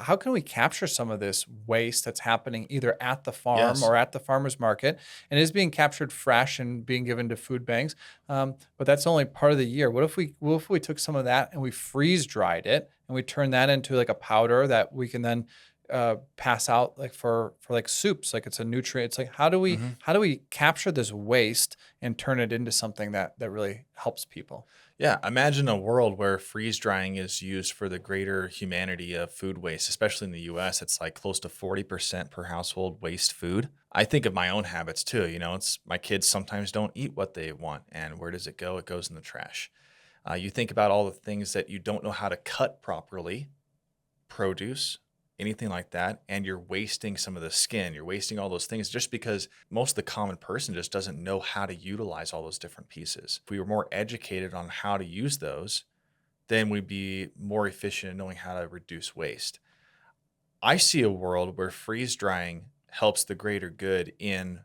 how can we capture some of this waste that's happening either at the farm Yes. or at the farmer's market and is being captured fresh and being given to food banks? But that's only part of the year. What if we took some of that and we freeze dried it and we turn that into like a powder that we can then pass out like for like soups, like it's a nutrient. It's like Hmm. how do we capture this waste and turn it into something that really helps people? Yeah, imagine a world where freeze drying is used for the greater humanity of food waste, especially in the US. It's like close to 40% per household waste food. I think of my own habits too. It's my kids sometimes don't eat what they want. And where does it go? It goes in the trash. You think about all the things that you don't know how to cut properly, produce, anything like that, and you're wasting some of the skin. You're wasting all those things just because most of the common person just doesn't know how to utilize all those different pieces. If we were more educated on how to use those, then we'd be more efficient in knowing how to reduce waste. I see a world where freeze drying helps the greater good in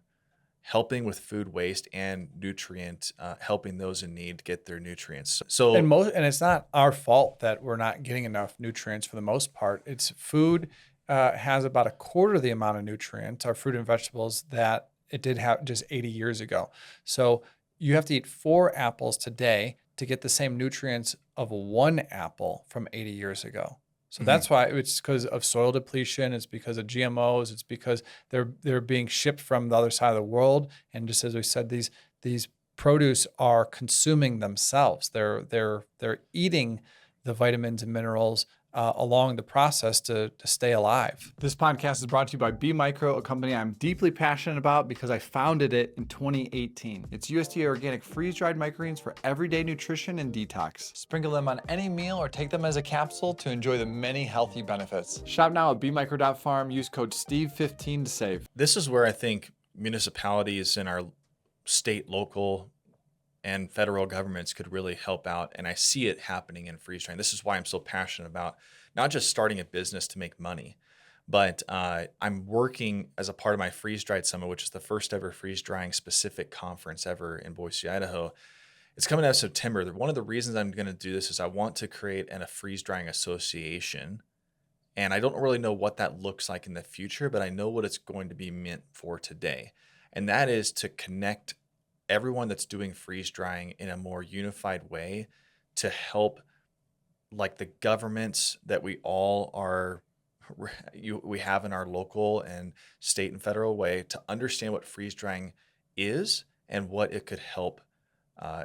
helping with food waste and nutrient, helping those in need get their nutrients. So, And it's not our fault that we're not getting enough nutrients for the most part. It's food has about a quarter of the amount of nutrients, our fruit and vegetables, that it did have just 80 years ago. So you have to eat 4 apples today to get the same nutrients of 1 apple from 80 years ago. So mhm. that's why it's because of soil depletion. It's because of GMOs. It's because they're being shipped from the other side of the world. And just as we said, these produce are consuming themselves. They're eating the vitamins and minerals along the process to stay alive. This podcast is brought to you by B Micro, a company I'm deeply passionate about because I founded it in 2018. It's USDA organic freeze-dried microgreens for everyday nutrition and detox. Sprinkle them on any meal or take them as a capsule to enjoy the many healthy benefits. Shop now at bmicro.farm. Use code STEVE15 to save. This is where I think municipalities in our state, local, and federal governments could really help out. And I see it happening in freeze drying. This is why I'm so passionate about not just starting a business to make money, but I'm working as a part of my freeze dried summit, which is the first ever freeze drying specific conference ever in Boise, Idaho. It's coming out of September. One of the reasons I'm going to do this is I want to create a freeze drying association. And I don't really know what that looks like in the future, but I know what it's going to be meant for today. And that is to connect everyone that's doing freeze drying in a more unified way to help like the governments that we all are we have in our local and state and federal way to understand what freeze drying is and what it could help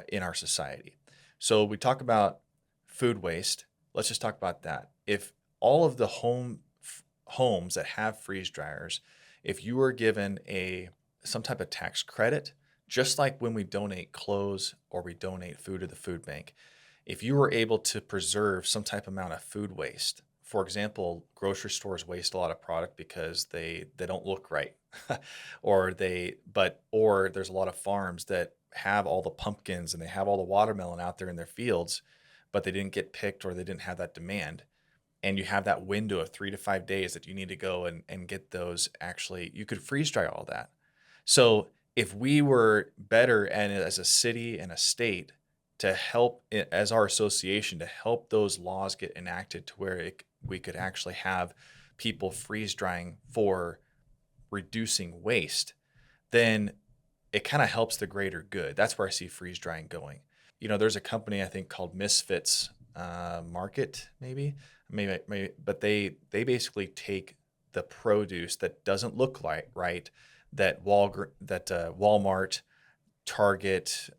in our society. So we talk about food waste. Let's just talk about that. If all of the homes that have freeze dryers, if you were given a some type of tax credit, just like when we donate clothes or we donate food to the food bank, if you were able to preserve some type amount of food waste, for example, grocery stores waste a lot of product because they don't look right, or there's a lot of farms that have all the pumpkins and they have all the watermelon out there in their fields, but they didn't get picked or they didn't have that demand. And you have that window of 3 to 5 days that you need to go and get those. Actually, you could freeze dry all that. So if we were better and as a city and a state to help as our association to help those laws get enacted to where we could actually have people freeze drying for reducing waste, then it kind of helps the greater good. That's where I see freeze drying going. There's a company I think called Misfits Market, maybe, but they basically take the produce that doesn't look like right that Walmart, Target,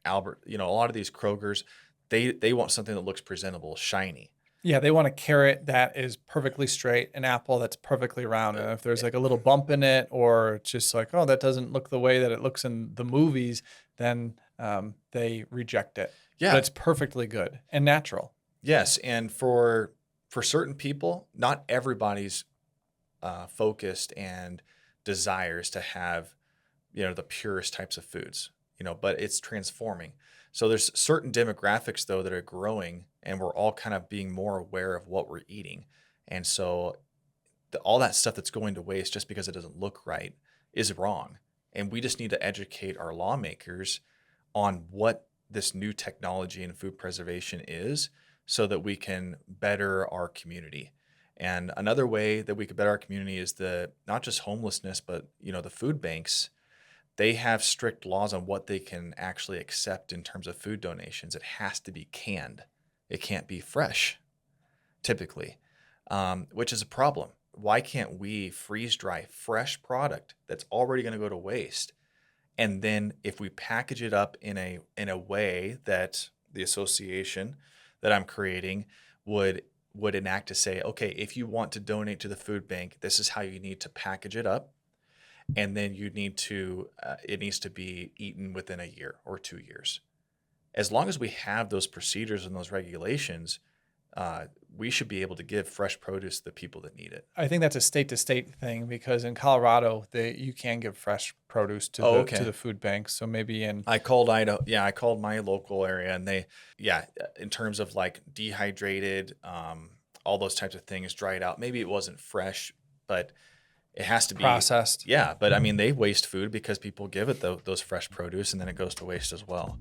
Albert, a lot of these Krogers, they want something that looks presentable, shiny. Yeah, they want a carrot that is perfectly straight, an apple that's perfectly round. Uh, And if there's like a little bump in it, or it's just like, oh, that doesn't look the way that it looks in the movies, then they reject it. But yeah, it's perfectly good and natural. yes, and for certain people, not everybody's focused and desires to have the purest types of foods, but it's transforming. So there's certain demographics though that are growing and we're all kind of being more aware of what we're eating. And so all that stuff that's going to waste just because it doesn't look right is wrong. And we just need to educate our lawmakers on what this new technology in food preservation is so that we can better our community. And another way that we could better our community is not just homelessness, but the food banks. They have strict laws on what they can actually accept in terms of food donations. It has to be canned. It can't be fresh, typically, which is a problem. Why can't we freeze dry fresh product that's already going to go to waste? And then if we package it up in a way that the association that I'm creating would enact to say, okay, if you want to donate to the food bank, this is how you need to package it up, and then it needs to be eaten within a year or 2 years. As long as we have those procedures and those regulations, we should be able to give fresh produce to the people that need it. I think that's a state to state thing because in Colorado, you can give fresh produce to Oh, to okay. the food banks. So maybe in I called Idaho. Yeah, I called my local area, and in terms of like dehydrated, all those types of things, dried out. Maybe it wasn't fresh, but it has to be. processed. Yeah, but I mean, they waste food because people give it those fresh produce, and then it goes to waste as well.